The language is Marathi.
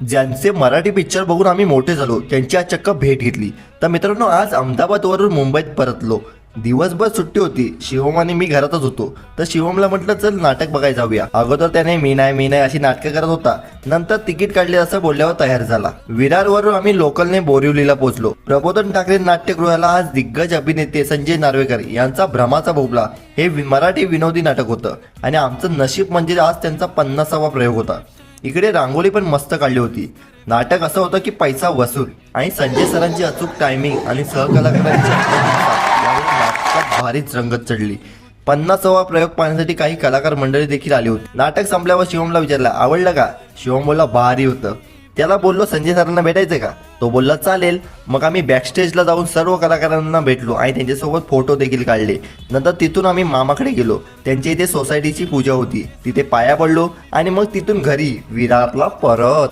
ज्यांचे मराठी पिक्चर बघून आम्ही मोठे झालो त्यांची आज चक्क भेट घेतली. तर मित्रांनो, आज अहमदाबादवरून मुंबईत परतलो. दिवसभर सुट्टी होती. शिवम आणि मी घरातच होतो. तर शिवमला म्हटलं चल नाटक बघायला जाऊया. अगोदर त्याने मी नाही अशी नाटकं करत होता. नंतर तिकीट काढले असं बोलल्यावर तयार झाला. विरारवरून आम्ही लोकलने बोरिवलीला पोहोचलो. प्रबोधन ठाकरे नाट्यगृहाला आज दिग्गज अभिनेते संजय नार्वेकर यांचा भ्रमाचा भोपळा हे मराठी विनोदी नाटक होतं. आणि आमचं नशीब म्हणजे आज त्यांचा 50वा प्रयोग होता. इकडे रांगोळी पण मस्त काढली होती. नाटक असं होतं की पैसा वसूल आणि संजय सरांची अचूक टायमिंग आणि सहकलाकारांची नाटकात भारीच रंगत चढली. 50वा प्रयोग पाहण्यासाठी काही कलाकार मंडळी देखील आली होती. नाटक संपल्यावर शिवमला विचारलं आवडलं का? शिवम बोलला भारी होतं. त्याला बोललो संजय सरांना भेटायचं का? तो बोलला चालेल. मग आम्ही बॅकस्टेजला जाऊन सर्व कलाकारांना भेटलो आणि त्यांच्यासोबत फोटो देखील काढले. नंतर तिथून आम्ही मामाकडे गेलो. त्यांच्या इथे सोसायटीची पूजा होती. तिथे पाया पडलो आणि मग तिथून घरी विरारला परत.